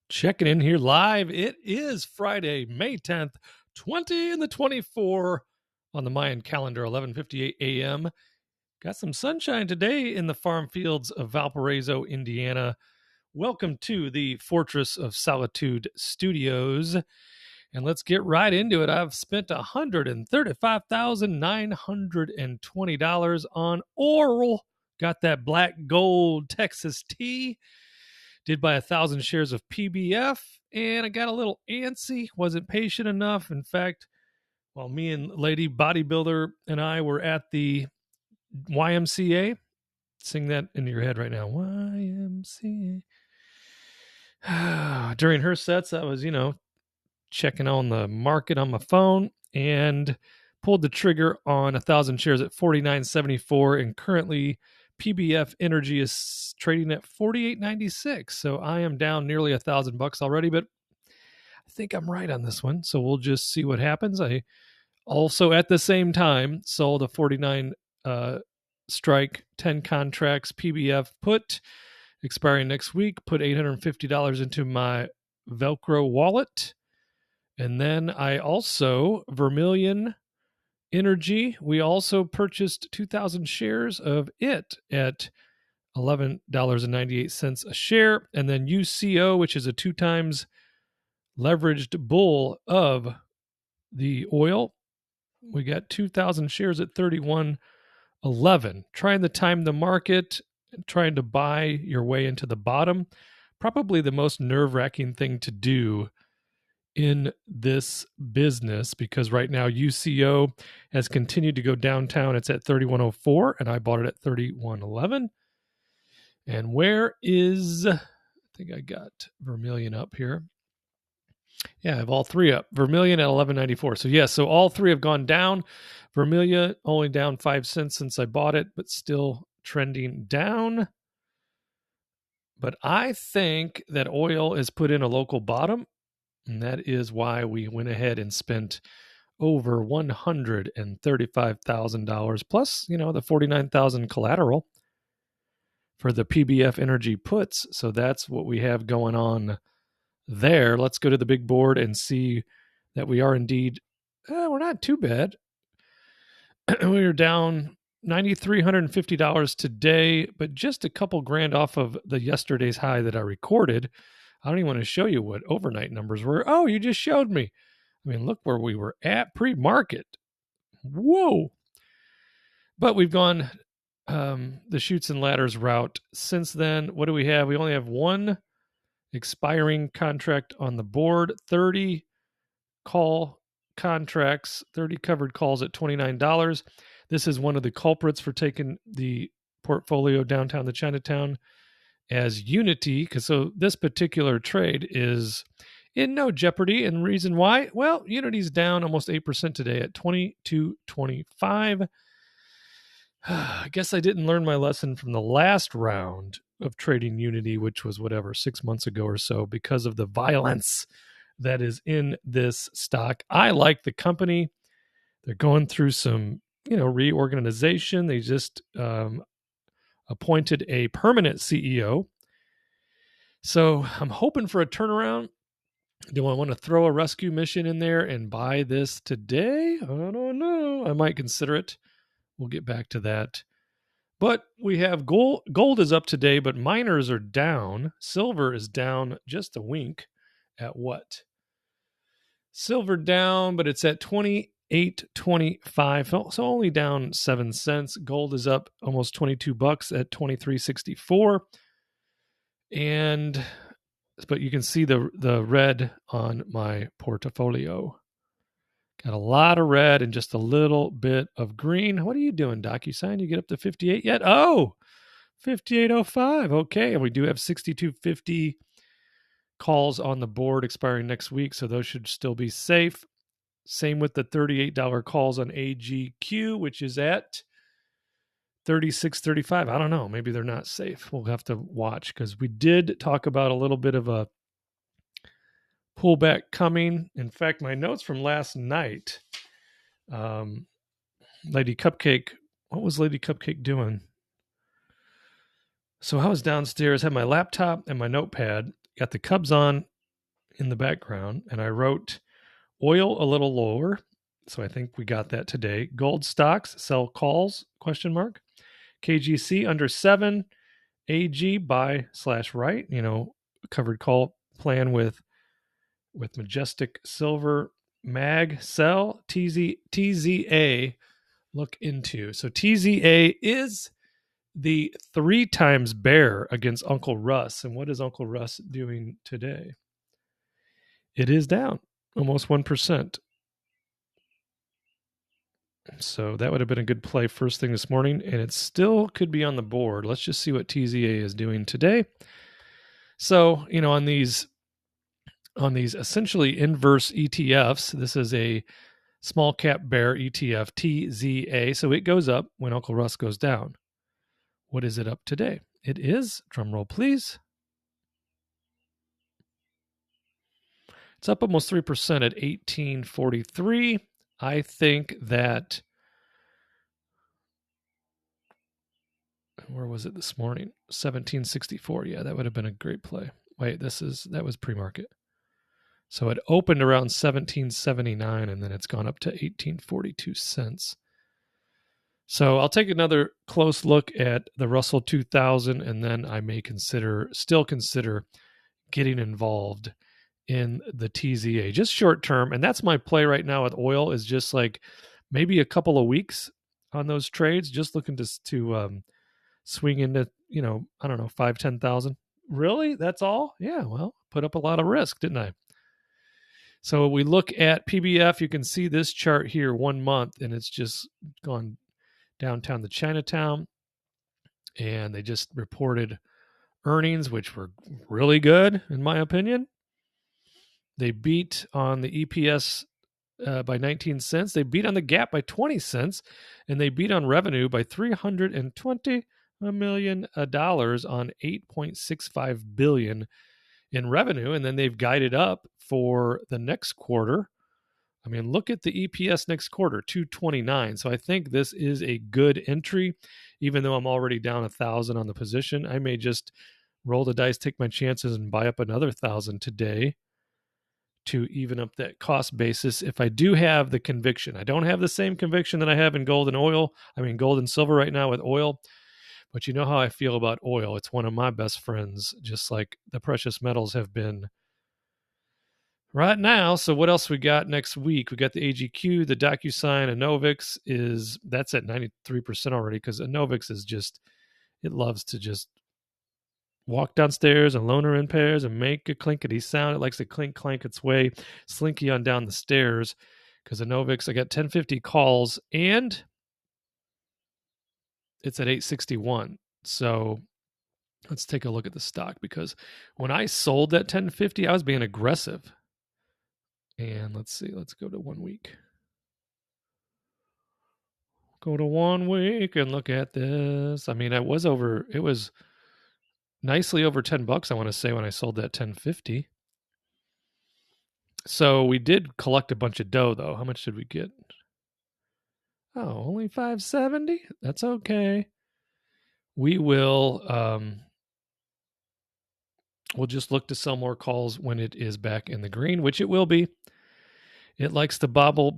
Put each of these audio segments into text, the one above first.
Checking in here live. It is Friday, May 10th, 2024 on the Mayan calendar, 11:58 a.m. Got some sunshine today in the farm fields of Valparaiso, Indiana. Welcome to the Fortress of Solitude Studios. And let's get right into it. I've spent $135,920 on oral. Got that black gold Texas tea. Did buy 1,000 shares of PBF, and I got a little antsy, wasn't patient enough. In fact, while me and Lady Bodybuilder and I were at the YMCA, sing that into your head right now, YMCA. During her sets, I was, checking on the market on my phone and pulled the trigger on 1,000 shares at $49.74, and currently PBF Energy is trading at $48.96. So I am down nearly $1,000 already, but I think I'm right on this one. So we'll just see what happens. I also at the same time sold a 49 strike 10 contracts PBF put expiring next week, put $850 into my Velcro wallet. And then I also, Vermilion Energy, we also purchased 2,000 shares of it at $11.98 a share. And then UCO, which is a 2 times leveraged bull of the oil, we got 2,000 shares at $31.11. Trying to time the market, trying to buy your way into the bottom, probably the most nerve-wracking thing to do in this business, because right now UCO has continued to go downtown. It's at 31.04 and I bought it at 31.11. And where is, I think I got Vermilion up here. Yeah, I have all three up. Vermilion at 11.94. So yes, so all three have gone down. Vermilion only down 5 cents since I bought it, but still trending down. But I think that oil is put in a local bottom. And that is why we went ahead and spent over $135,000 plus, the $49,000 collateral for the PBF Energy puts. So that's what we have going on there. Let's go to the big board and see that we are indeed, we're not too bad. We're down $9,350 today, but just a couple grand off of the yesterday's high that I recorded. I don't even want to show you what overnight numbers were. Oh, you just showed me. I mean, look where we were at pre-market. Whoa. But we've gone the chutes and ladders route since then. What do we have? We only have one expiring contract on the board, 30 call contracts, 30 covered calls at $29. This is one of the culprits for taking the portfolio downtown to Chinatown as Unity, because so this particular trade is in no jeopardy. And the reason why, well, Unity's down almost 8% today at 22.25. I guess I didn't learn my lesson from the last round of trading Unity, which was 6 months ago or so, because of the violence that is in this stock. I like the company. They're going through some, reorganization. They just appointed a permanent CEO. So I'm hoping for a turnaround. Do I want to throw a rescue mission in there and buy this today? I don't know. I might consider it. We'll get back to that. But we have gold. Gold is up today, but miners are down. Silver is down just a wink at what? Silver down, but it's at 28.25, so only down 7 cents. Gold is up almost $22 at 23.64, but you can see the red on my portfolio. Got a lot of red and just a little bit of green. What are you doing, DocuSign? You get up to 58 yet? Oh, 58.05. Okay, and we do have 62.50 calls on the board expiring next week, so those should still be safe. Same with the $38 calls on AGQ, which is at 36.35. I don't know. Maybe they're not safe. We'll have to watch, because we did talk about a little bit of a pullback coming. In fact, my notes from last night, Lady Cupcake, what was Lady Cupcake doing? So I was downstairs, had my laptop and my notepad, got the Cubs on, in the background, and I wrote oil a little lower. So I think we got that today. Gold stocks, sell calls, question mark. KGC under 7. AG buy/right, covered call plan with Majestic Silver. Mag sell. TZA look into. So TZA is the 3 times bear against Uncle Russ. And what is Uncle Russ doing today? It is down almost 1%. So that would have been a good play first thing this morning, and it still could be on the board. Let's just see what TZA is doing today. So, on these essentially inverse ETFs, this is a small cap bear ETF, TZA. So it goes up when Uncle Russ goes down. What is it up today? It is, drum roll please, it's up almost 3% at 1843. I think that, where was it this morning? 1764. Yeah, that would have been a great play. Wait, that was pre-market. So it opened around 1779 and then it's gone up to 1842 cents. So I'll take another close look at the Russell 2000, and then I may still consider getting involved in the TZA, just short term. And that's my play right now with oil, is just like maybe a couple of weeks on those trades, just looking to swing into, I don't know, 5,000-10,000. Really? That's all? Yeah, well, put up a lot of risk, didn't I? So we look at PBF, you can see this chart here 1 month, and it's just gone downtown to Chinatown, and they just reported earnings, which were really good, in my opinion. They beat on the EPS by 19 cents. They beat on the gap by 20 cents, and they beat on revenue by $320 million on $8.65 billion in revenue. And then they've guided up for the next quarter. I mean, look at the EPS next quarter, 229. So I think this is a good entry, even though I'm already down 1,000 on the position. I may just roll the dice, take my chances, and buy up another 1,000 today to even up that cost basis if I do have the conviction. I don't have the same conviction that I have in gold and silver right now with oil. But you know how I feel about oil. It's one of my best friends, just like the precious metals have been right now. So what else we got next week? We got the AGQ, the DocuSign. Enovix that's at 93% already, because Enovix it loves to just walk downstairs and loner in pairs and make a clinkety sound. It likes to clink clank its way slinky on down the stairs, because Enovix, I got 1050 calls and it's at 861. So let's take a look at the stock, because when I sold that 1050, I was being aggressive. And let's see, let's go to 1 week. Go to 1 week and look at this. I mean, it was nicely over $10, I want to say, when I sold that 1050. So we did collect a bunch of dough, though. How much did we get? Oh, only 570? That's okay. We will we'll just look to sell more calls when it is back in the green, which it will be. It likes to bobble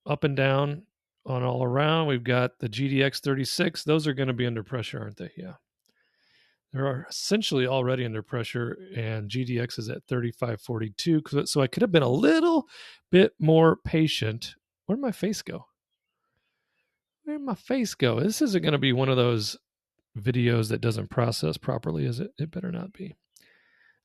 up and down on all around. We've got the GDX 36. Those are going to be under pressure, aren't they? Yeah. They're essentially already under pressure, and GDX is at 35.42. So I could have been a little bit more patient. Where'd my face go? Where'd my face go? This isn't going to be one of those videos that doesn't process properly, is it? It better not be.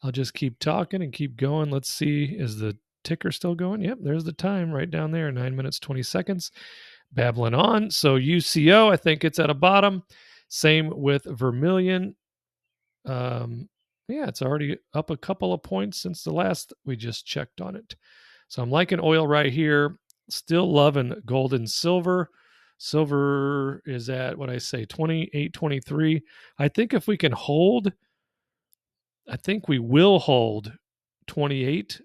I'll just keep talking and keep going. Let's see. Is the ticker still going? Yep, there's the time right down there, 9 minutes, 20 seconds. Babbling on. So UCO, I think it's at a bottom. Same with Vermilion. Yeah, it's already up a couple of points since the last we just checked on it. So I'm liking oil right here. Still loving gold and silver. Silver is at, 28.23. I think if we can hold, I think we will hold 28,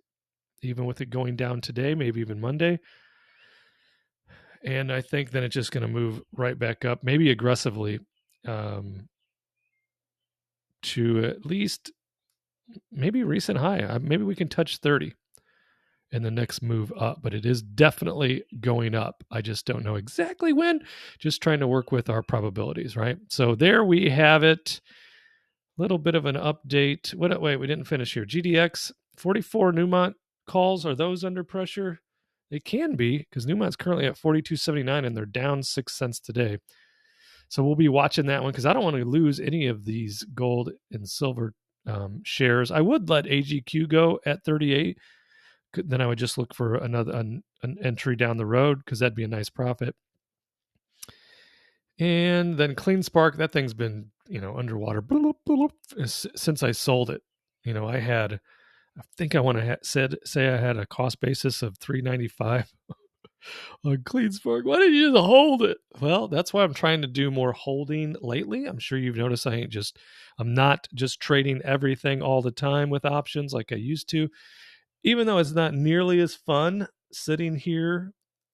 even with it going down today, maybe even Monday. And I think then it's just going to move right back up, maybe aggressively, to at least maybe recent high. Maybe we can touch 30 in the next move up, but it is definitely going up. I just don't know exactly when. Just trying to work with our probabilities, right? So there we have it. Little bit of an update. Wait, we didn't finish here. GDX 44 Newmont calls. Are those under pressure? They can be, because Newmont's currently at 42.79 and they're down 6 cents today. So we'll be watching that one because I don't want to lose any of these gold and silver shares. I would let AGQ go at 38. Then I would just look for an entry down the road because that'd be a nice profit. And then Clean Spark, that thing's been, underwater since I sold it. I think I want to say I had a cost basis of $3.95 on Clean Spark. Why didn't you just hold it? Well, that's why I'm trying to do more holding lately. I'm sure you've noticed I'm not just trading everything all the time with options like I used to, even though it's not nearly as fun sitting here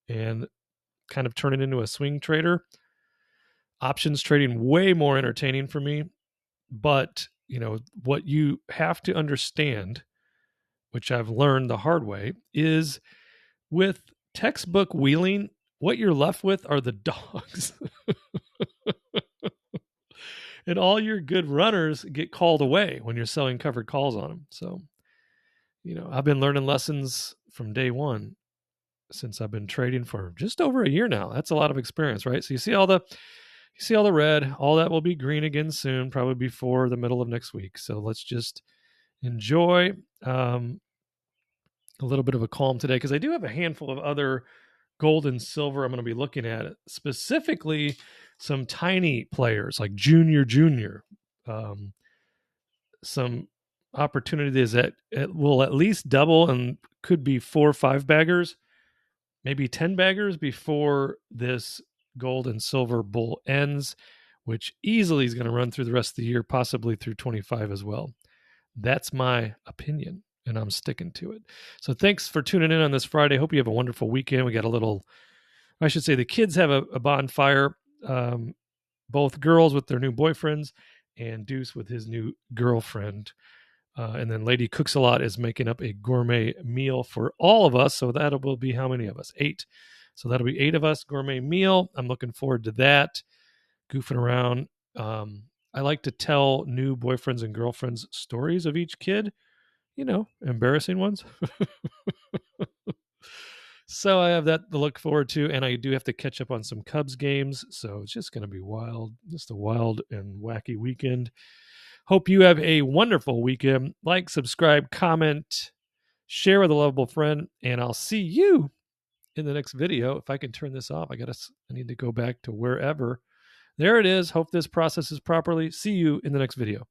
and kind of turning into a swing trader. Options trading way more entertaining for me. But, what you have to understand, which I've learned the hard way, is with textbook wheeling, what you're left with are the dogs. And all your good runners get called away when you're selling covered calls on them. So, I've been learning lessons from day one since I've been trading for just over a year now. That's a lot of experience, right? So you see all the red, all that will be green again soon, probably before the middle of next week. So let's just enjoy a little bit of a calm today, because I do have a handful of other gold and silver I'm going to be looking at, specifically some tiny players like junior, some opportunities that it will at least double and could be 4 or 5 baggers, maybe 10 baggers before this gold and silver bull ends, which easily is going to run through the rest of the year, possibly through 25 as well. That's my opinion, and I'm sticking to it. So thanks for tuning in on this Friday. Hope you have a wonderful weekend. We got the kids have a bonfire, both girls with their new boyfriends and Deuce with his new girlfriend. And then Lady Cooks a Lot is making up a gourmet meal for all of us. So that will be how many of us? 8. So that'll be 8 of us, gourmet meal. I'm looking forward to that, goofing around. I like to tell new boyfriends and girlfriends stories of each kid, embarrassing ones. So I have that to look forward to, and I do have to catch up on some Cubs games. So it's just going to be wild, just a wild and wacky weekend. Hope you have a wonderful weekend. Like, subscribe, comment, share with a lovable friend, and I'll see you in the next video. If I can turn this off, I need to go back to wherever. There it is. Hope this processes properly. See you in the next video.